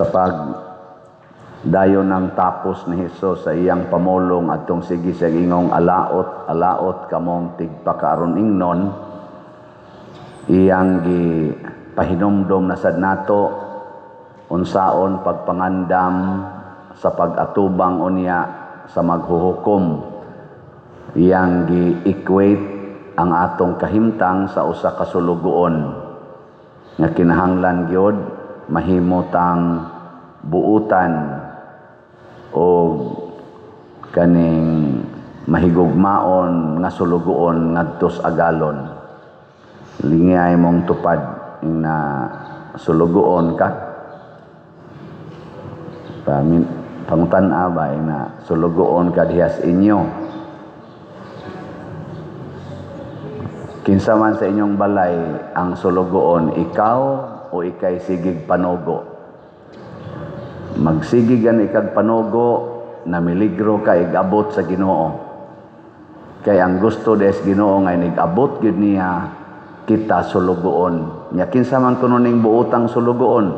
sa pag dayon ng tapos ni Hesus sa iyang pamulong atong sige sa ingong alaot kamong tigpakaron ingnon, iyang gipahinumdom na sad nato unsaon pagpangandam sa pag-atubang unya sa maghuhukom. Iyang gi-equate ang atong kahimtang sa usa ka sulugoon nga kinahanglan gyud mahimutang buutan o kaning mahigugmaon nga sulugoon ngadto sa agalon. Lingay mong tupad na sulugoon ka. Pangutan-a ba na sulugoon ka dihas inyo. Kinsa man sa inyong balay ang sulugoon, ikaw o ikay sigig panugo. Magsigigan ikag panugo na miligro ka igabot sa Ginoo. Kay ang gusto des Ginoo nga igabot gid niya kita sulugoon. Nya kinsa man kuno ning buotang sulugoon,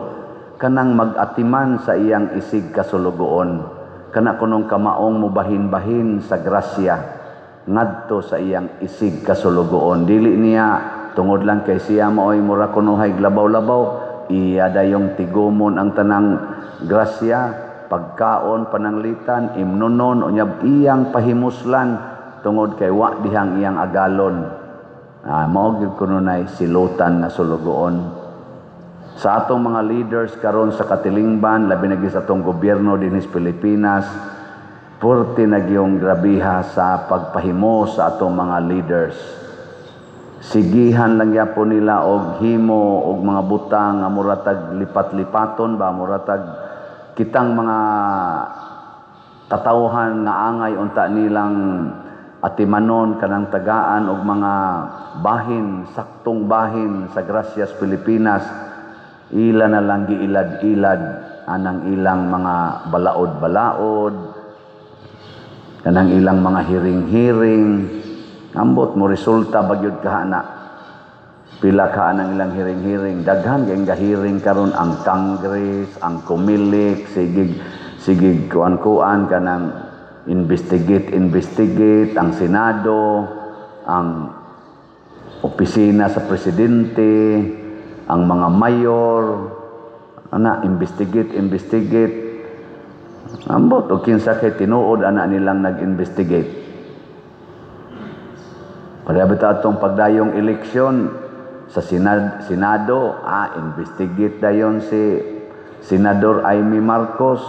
kanang mag-atiman sa iyang isig ka sulugoon. Kana kunong kamaong mubahin-bahin sa grasya ngadto sa iyang isig ka sulugoon. Dili niya tungod lang kay siya maoy mura kunuhay glabaw-labaw, iya dayong tigumon ang tanang grasya, pagkaon, pananglitan, imnunon, unyab iyang pahimuslan tungod kay wa dihang iyang agalon. Mao gyud kununay silutan na sulugoon. Sa atong mga leaders karon sa katilingban, labi na sa atong gobyerno dinhi sa Pilipinas, purti na gyung grabiha sa pagpahimo sa atong mga leaders. Sigihan lang yapon nila og himo og mga butang nga muratag lipat-lipaton ba, muratag kitang mga katawhan nga angay unta nilang atimanon kanang tagaan og mga bahin, saktong bahin sa Gracias Pilipinas. Ila na lang giilad-ilad anang ilang mga balaod-balaod, kanang ilang mga hiring-hiring. Ambot mo resulta bagyod kahana. Pila ka nang ilang hiring-hiring, daghan kay gahiring karon ang Congress, ang Kumilik, sigig kuan-kuan kanang investigate ang Senado, ang opisina sa presidente, ang mga mayor, investigate. Ambot o kinsa kay tinuod ana nilang nag-investigate. Pagabita atong pagdayong eleksyon sa Senado, investigate dayon si Senador Amy Marcos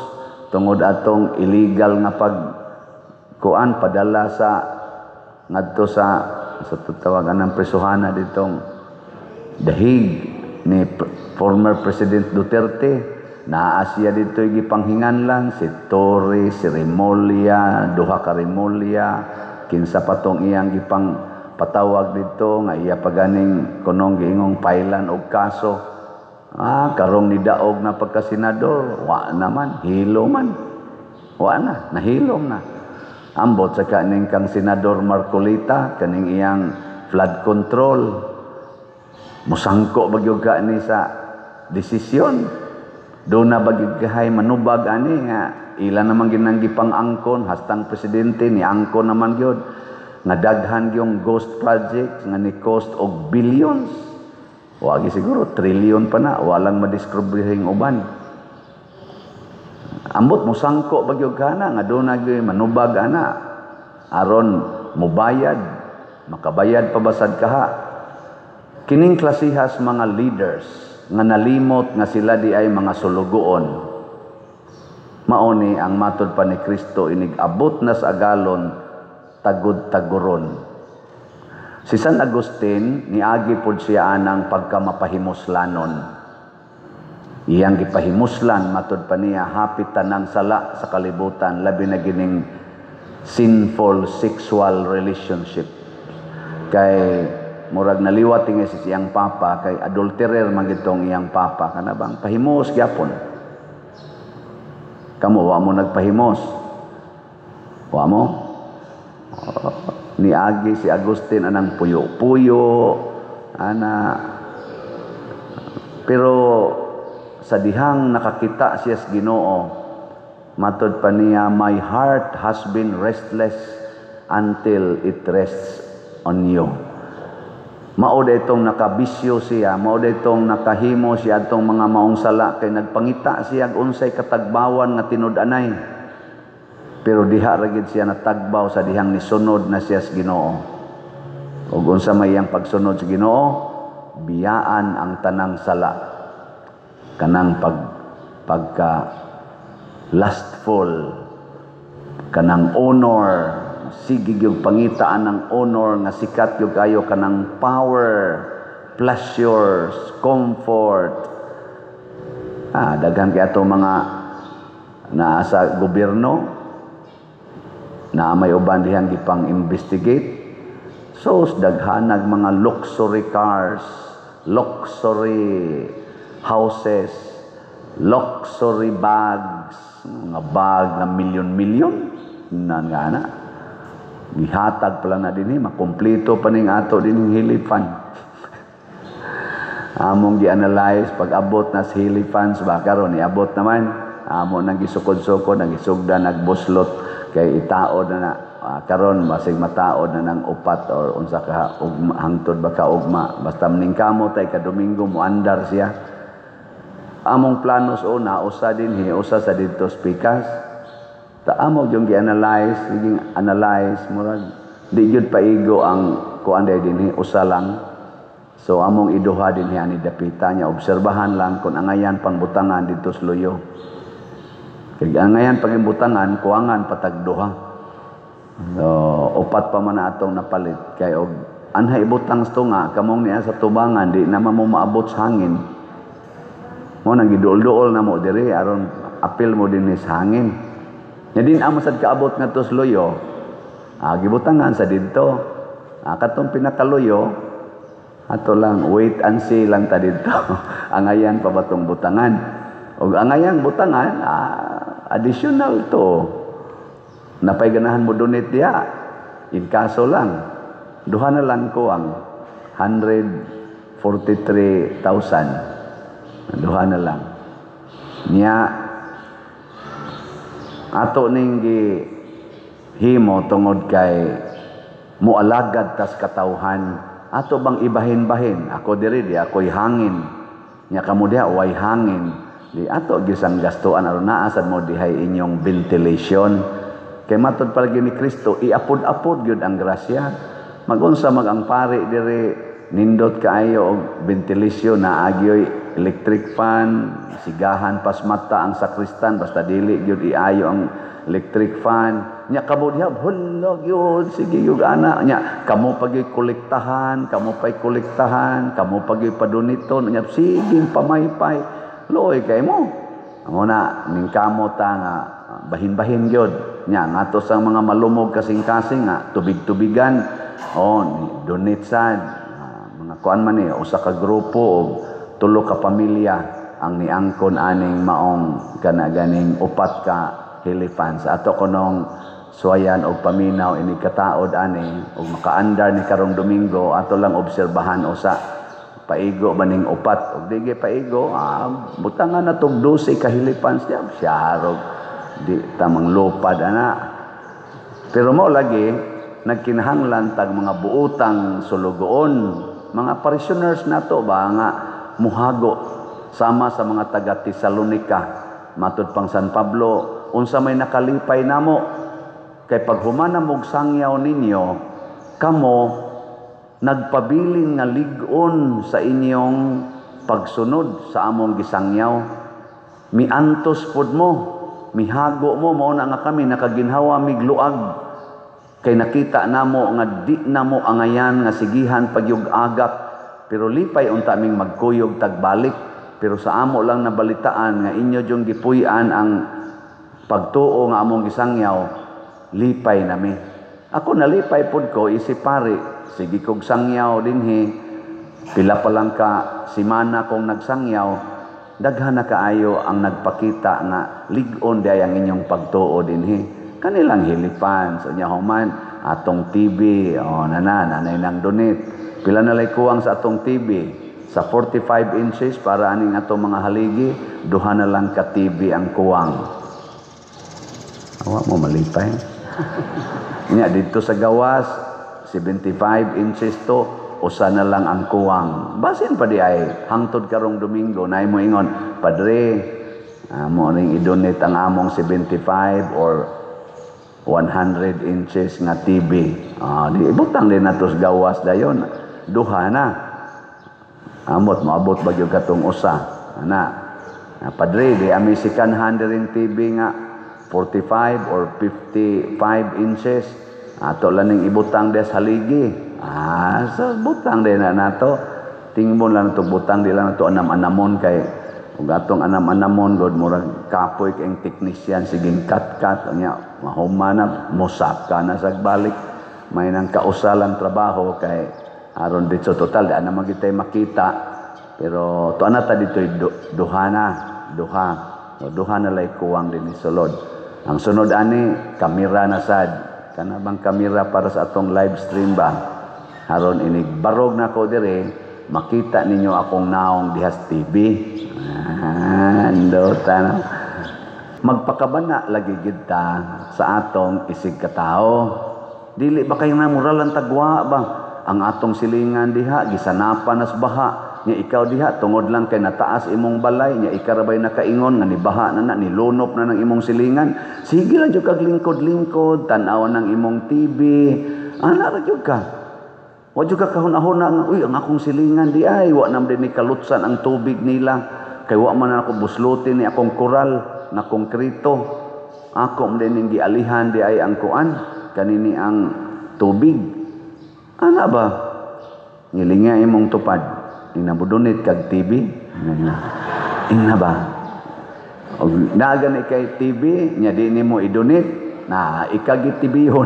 tungod atong illegal nga padala sa ngadto sa tatawagan ng presuhana ditong dahig ni former President Duterte. Naa siya dito gipanghinganlan si Torres, si Remulla, duha ka Remulla, kinsa patong iyang gipang patawag dito nga iya paganing kunong giingong pailan og kaso. Karong ni daog na pagka-senador, wa naman, hilo man. Wa na, nahilom na. Ambot sa kaning kang Senador Marcolita, kaning iyang flood control. Musangko bagyog ka ni sa desisyon. Doon na bagyog kahay manubag ani nga ila naman ginang gipang-angkon, hastang presidente ni angkon naman gyud. Nga daghan yung ghost projects nga ni cost og billions. Wagi siguro trillion pa na, walang madiskubrihing uban. Ambot mo sangko bagyog kana nga doon na gyud manubag ana aron mubayad, makabayad pabasad kaha. Kining klasihas mga leaders nga nalimot nga sila di ay mga sulugoon. Mauni ang matud pa ni Kristo inig abot na sa agalon tagud-taguron. Si San Agustin niagi pod siya anang pagkamapahimuslanon. Iyang gipahimuslan matud pa niya hapit tanang sala sa kalibutan labi na gining sinful sexual relationship. Kay murag naliwat nga si siyang papa kay adulterer man gitong iyang papa kana bang pahimos gyapon. Kamo wa mo nagpahimos. Wa mo? Niagi si Agustin anang puyo-puyo ana, pero sa sa dihang nakakita siya sa Ginoo, matod pa niya, my heart has been restless until it rests on you. Mao itong nakabisyo siya, mao itong nakahimo siya atong mga maong sala, kay nagpangita siya unsay katagbawan nga tinud-anay. Pero diha ragid siya natagbaw sa dihang nisunod na siya sa Ginoo. Ug unsa may iyang pagsunod sa Ginoo, biyaan ang tanang sala. Kanang pagka lustful, kanang honor, sige yung pangitaan ng honor nga sikat yung kayo, kanang power, pleasures, comfort. Daghan kaya itong mga naa sa gobyerno na may uban dihang gipang investigate. So daghanag mga luxury cars, luxury houses, luxury bags, mga bag na milyon-milyon na nga na. Gihatag pala na din makumpleto pa ning ato din hilipan. Among gi-analyze pag abot na sa hilipans ba karon iabot naman. Amo nang gisukod-sukod, nagisugda, nagbuslot kay itaod na karon basig mataod na ng upat or unsa ka hangtod ba ka ugma. Basta mning kamo tay ka Domingo mo andar siya. Among planos usa din usa sa dito speakers. Amo yung gi-analyze, murag di jud paigo ang kuan din usa lang. So among iduha din ani dapita niya, obserbahan lang kung angayan pangbutangan dito sa Loyo. Kay angayan pangimbutangan kuangan patag duha. So upat pa man atong napalit kay og anhay ibutang nga kamong niya sa tubangan di na mo maabot sa hangin. Mo nang giduol-duol na mo diri aron apil mo din sa hangin. Nya din amo sad kaabot ngadto sa Loyo. Gibutangan sa didto. Katong pinakaluyo ato lang wait and see lang ta didto. Angayan pa batong butangan. Og angayang butangan additional to. Napay ganahan mo donate diha. In kaso lang duha na lang ko ang 143,000. Duha na lang. Niya ato ning himo tungod kay mualagad tas katawhan. Ato bang ibahin-bahin? Ako diri di ako'y hangin. Nya kamo diha way hangin. Di ato gisang gastuan aron naa sad mo dihay inyong ventilation. Kay matud palagi ni Kristo iapod-apod gyud ang grasya. Magunsa ang pari diri nindot kaayo og ventilation na agyoy electric fan, sigahan pas mata ang sakristan basta dili gyud iayo ang electric fan. Nya kamo diha hulog yun, sige yung ana. Nya kamo pagi kolektahan, kamo pagi paduniton. Nya sige pamaypay. Loy kay mo. Amo na ning kamo ta nga bahin-bahin gyud. Nya ngato sa mga malumog kasing-kasing nga tubig-tubigan. Donate sad. Mga kuan man usa ka grupo og tulo ka pamilya ang niangkon aning maong ganing upat ka hilifans. Ato konong suwayan og paminaw ini kataod ani og makaandar ni karong Domingo ato lang obserbahan usa paigo maning upat og dige paigo butangan na tog 12 ka hilifans diya syarog di tamang lupad ana. Pero mo lagi nagkinahanglan tag mga buutang sulugoon, mga parishioners nato ba nga muhago sama sa mga taga Tesalonica matud pang San Pablo unsa may nakalipay namo kay paghumana mog sangyaw ninyo kamo nagpabilin nga lig-on sa inyong pagsunod sa among gisangyaw. Miantos pud mo, mihago mo mao na nga kami nakaginhawa migluag kay nakita namo nga di namo angayan nga sigihan pagyug agak. Pero lipay unta ming magkuyog tagbalik. Pero sa amo lang nabalitaan nga inyo yung gipuy-an ang pagtuo nga among gisangyaw, lipay nami. Ako nalipay pod ko isip pare, sige kog sangyaw dinhi. Pila pa lang ka simana kong nagsangyaw, daghan na kaayo ang nagpakita nga lig-on di ang inyong pagtuo dinhi. Kanilang hilipan sa nya human atong TV, nanay nang donate. Pila na lay kuwang sa atong TV? Sa 45 inches para aning ato mga haligi, duha na lang ka TV ang kuwang. Awa mo malipay. Nya dito sa gawas 75 inches to, usa na lang ang kuwang. Basin pa di ay hangtod karong Domingo nay mo ingon, Padre, mo ning i-donate ang among 75 or 100 inches nga TV. Di ibutang din nato sa gawas dayon. Duha na. Amot maabot ba gyud katong usa. Padre, di ami second hand ring TV nga 45 or 55 inches. Ato lang ning ibutang des haligi. So butang din na nato. Tingmon lang to butang di lang nato anam-anamon kay ug atong anam-anamon god murag kapoy kay ang technician siging cut-cut nya mahumana mosap ka na sa balik. May nang kausalang trabaho kay aron dito total di na magitay makita pero to anata dito duha na lay kuwang din isulod. Ang sunod ani kamera na sad. Kana bang kamera para sa atong live stream ba? Haron inig barog na ko dire, makita ninyo akong naong dihas TV. Andota na. Magpakabana lagi gid ta sa atong isig katao. Dili ba kay na moral ang tagwa ba? Ang atong silingan diha gisanapan nas baha. Nya ikaw diha tungod lang kay nataas imong balay, nya ikarabay nakaingon nga nibaha na nilunop na ng imong silingan. Sige lang jud kag lingkod-lingkod, tan-aw ng imong TV. Ana ra jud ka. Wa jud ka kahuna-huna nga uy ang akong silingan di ay wa nam din ni kalutsan ang tubig nila. Kay wa man ako buslutin ni akong koral na konkrito. Ako din ning gialihan di ay ang kuan kanini ang tubig. Ana ba? Ngilinga imong tupad. Inabudunit kag TV. Ina ba? Og nagan kay TV nya di nimo idunit na ikagi TV-hon.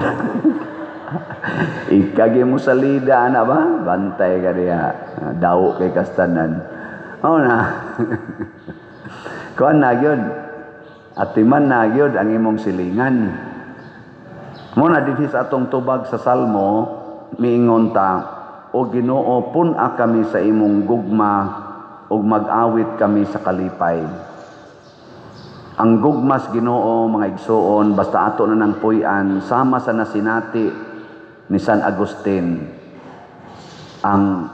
Ikagi mo salida ana ba? Bantay ka diha. Daw kay kastanan. Na. Kuan na gyud. Atiman na gyud ang imong silingan. Muna dinhi sa atong tubag sa Salmo miingon ta o Ginoo pun-a kami sa imong gugma ug mag-awit kami sa kalipay. Ang gugmas Ginoo mga igsoon basta ato na nang puy-an sama sa nasinati ni San Agustin ang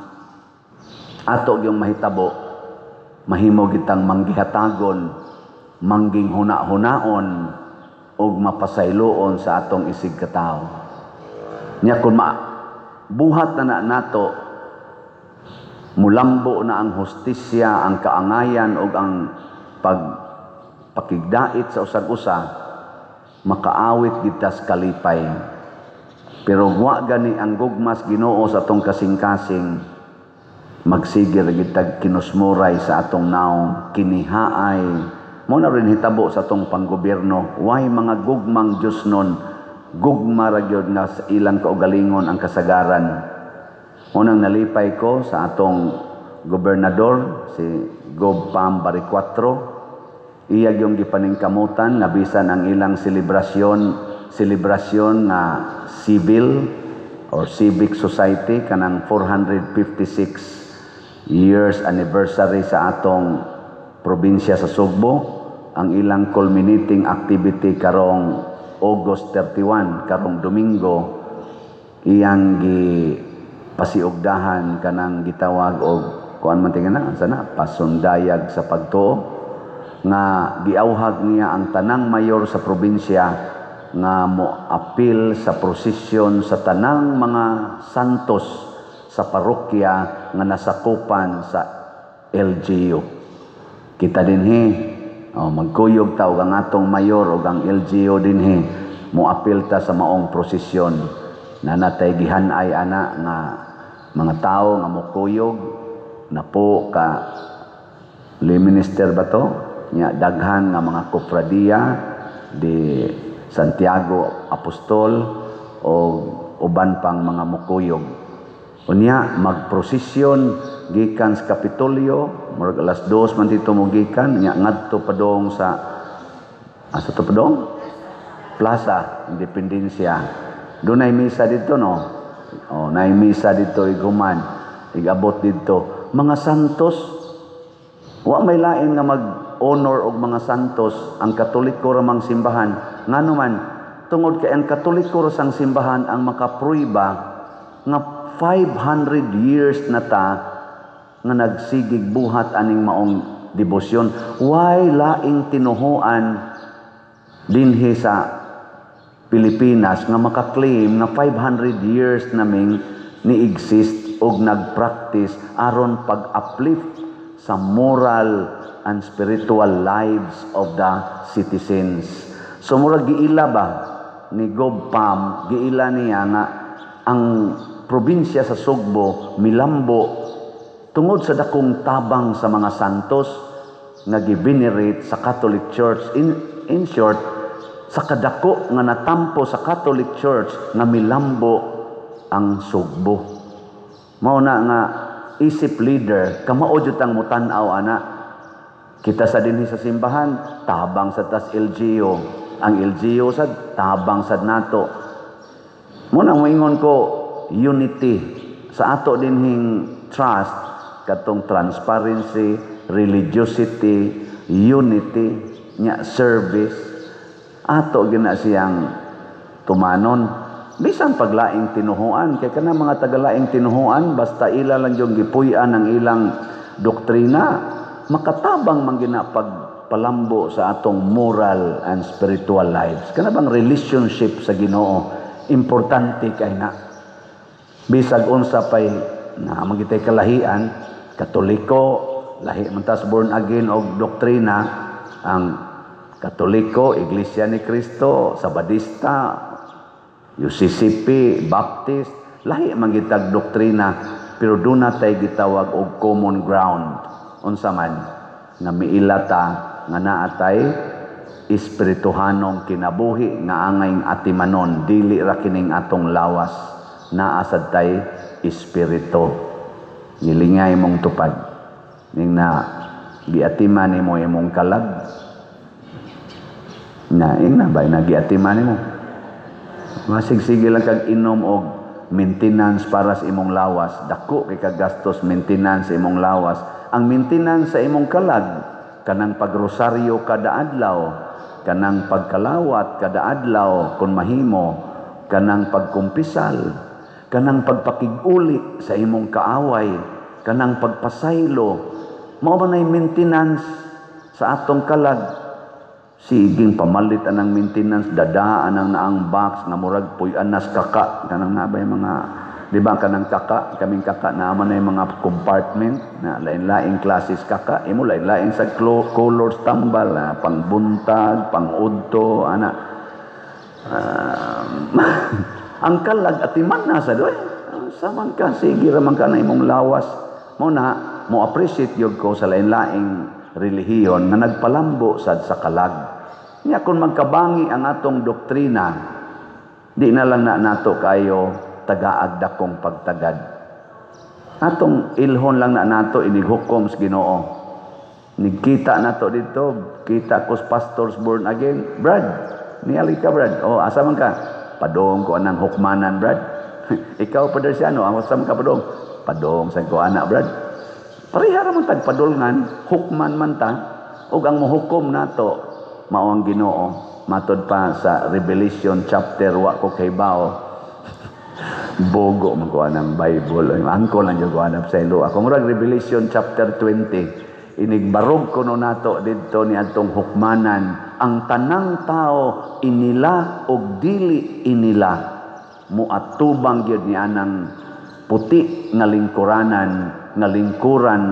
ato gyung mahitabo mahimo gitang manggihatagon mangging huna-hunaon ug mapasayloon sa atong isig katawo. Nya kun buhat na nato mulambo na ang hustisya, ang kaangayan ug ang pagpakigdait sa usag-usa makaawit gid ta sa kalipay. Pero wa gani ang gugmas Ginoo sa atong kasing-kasing magsigir gid tag kinusmuray sa atong naong kinihaay mo na rin hitabo sa atong panggobyerno way mga gugmang Dios nun gugma ra gyud nga sa ilang kaugalingon ang kasagaran. Unang nalipay ko sa atong gobernador si Gob Pam Bariccuatro. Iya yung gipaningkamutan nga bisan ang ilang selebrasyon na civil or civic society kanang 456 years anniversary sa atong probinsya sa Sugbo. Ang ilang culminating activity karong August 31 karong Domingo iyang pasiugdahan kanang gitawag og kuan man tingana sana pasundayag sa pagtuo nga giawhag niya ang tanang mayor sa probinsya nga moapil sa prosesyon sa tanang mga santos sa parokya nga nasakupan sa LGU. Kita dinhi magkuyog ta og ang atong mayor og ang LGU dinhi moapil ta sa maong prosesyon na natay gihan-ay ana nga mga tao nga mokuyog na po ka minister ba to nya daghan nga mga kofradiya di Santiago Apostol o uban pang mga mokuyog. Unya magprosesyon gikan sa Kapitolyo murag alas 2 man dito mo gikan nya ngadto padong sa asa to padong Plaza Independencia. Dunay misa dito no. Nay misa dito iguman igabot dito mga santos. Wa may lain nga mag-honor og mga santos ang Katoliko ramang simbahan. Nganuman tungod kay ang Katoliko sang simbahan ang makapruiba nga 500 years na ta nga nagsigig buhat aning maong debosyon. Why laing tinuhuan dinhi sa Pilipinas nga makaklaim nga 500 years naming ni-exist og nag-practice aron pag-uplift sa moral and spiritual lives of the citizens. So murag giila ba ni Gob Pam, giila niya nga ang probinsya sa Sugbo milambo tungod sa dakong tabang sa mga santos nga givenerate sa Catholic Church. In short, sa kadako nga natampo sa Catholic Church nga milambo ang Sugbo. Mao na nga isip leader kamao jud ang mutan-aw ana. Kita sa dinhi sa simbahan tabang sa tas LGU. Ang LGU sad tabang sad nato. Mo nang moingon ko unity sa ato dinhing trust katong transparency, religiosity, unity, nya service. Ato gina siyang tumanon. Bisan paglaing tinuhuan, kay kanang mga tagalaing tinuhuan, basta ila lang yung gipuy-an ang ilang doktrina, makatabang man gina pagpalambo sa atong moral and spiritual lives. Kana bang relationship sa Ginoo, importante kay na. Bisag unsa pay na magitay kalahian, Katoliko, lahi man tas born again og doktrina, ang Katoliko, Iglesia ni Cristo, Sabadista, UCCP, Baptist, lahi man gitag doktrina, pero doon natay gitawag og common ground. Unsa man nga miilata nga naatay espirituhanong kinabuhi nga angay atimanon, dili ra kining atong lawas, naa sad tay espiritu. Nilingay mong tupad ning na giatiman nimo imong kalag. Na ina ba nagiatiman nimo? Masigsige lang kag inom og maintenance para sa imong lawas. Dako kay kagastos maintenance sa imong lawas. Ang maintenance sa imong kalag kanang pagrosaryo kada adlaw, kanang pagkalawat kada adlaw kun mahimo, kanang pagkumpisal, kanang pagpakig-uli sa imong kaaway, kanang pagpasaylo. Mao man ay maintenance sa atong kalag. Siging pamalit anang maintenance, dadaan ang naang box nga murag puy-an nas kaka, kanang nabay mga, di ba kanang kaka, kaming kaka naman na yung mga compartment na lain-laing classes kaka, imo lain-laing sa colors tambal, pangbuntag, pangudto, ana. Ang kalag atiman na sa doy. Saman ka, sige raman ka na imong lawas. Mo na, mo appreciate yun ko sa lain-laing relihiyon na nagpalambo sad sa kalag. Nya kung magkabangi ang atong doktrina, di na lang na nato kayo tagaag dakong pagtagad. Atong ilhon lang na nato inighukom sa Ginoo. Nigkita nato dito, kita ko pastors born again. Brad, niali ka Brad. O asa man ka? Padong ko anang hukmanan Brad. Ikaw Padersiano, asa man ka padong? Padong sa ko anak Brad. Pareha ra man tag padulngan, hukman man ta, ug ang mohukom nato mao ang Ginoo. Matod pa sa Revelation chapter wa ko kay bao. Bogo man ko anang Bible. Angko lang jud ko anang sa ilo. Ako murag Revelation chapter 20. Inigbarog ko no nato didto ni adtong hukmanan ang tanang tao inila og dili inila muatubang gyud ni anang puti nga lingkuranan nga lingkuran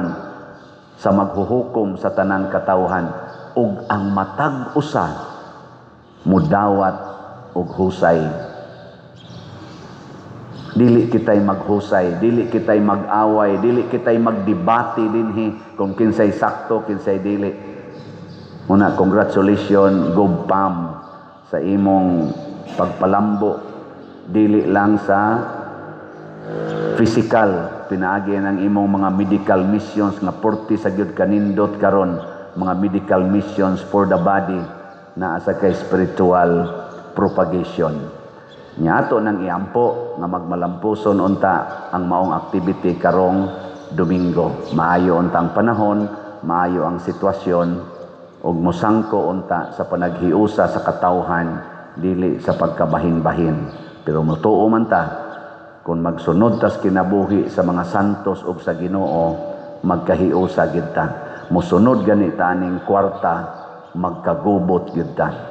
sa maghuhukom sa tanang katawhan ug ang matag usa mudawat og husay. Dili kitay maghusay, dili kitay mag-away, dili kitay magdebate dinhi kung kinsay sakto, kinsay dili. Muna congratulations Gob Pam sa imong pagpalambo dili lang sa physical, pinaagi ng imong mga medical missions nga porti sa gyud kanindot karon, mga medical missions for the body na asa kay spiritual propagation. Nya ato nang iampo nga magmalampuson unta ang maong activity karong Domingo. Maayo untang panahon, maayo ang sitwasyon, ug mosangko unta sa panaghiusa sa katawhan dili sa pagkabahin-bahin. Pero mutuo man ta, kung magsunod tas kinabuhi sa mga santos ug sa Ginoo, magkahiusa gid ta. Musunod gani ta ning kwarta, magkagubot gid ta.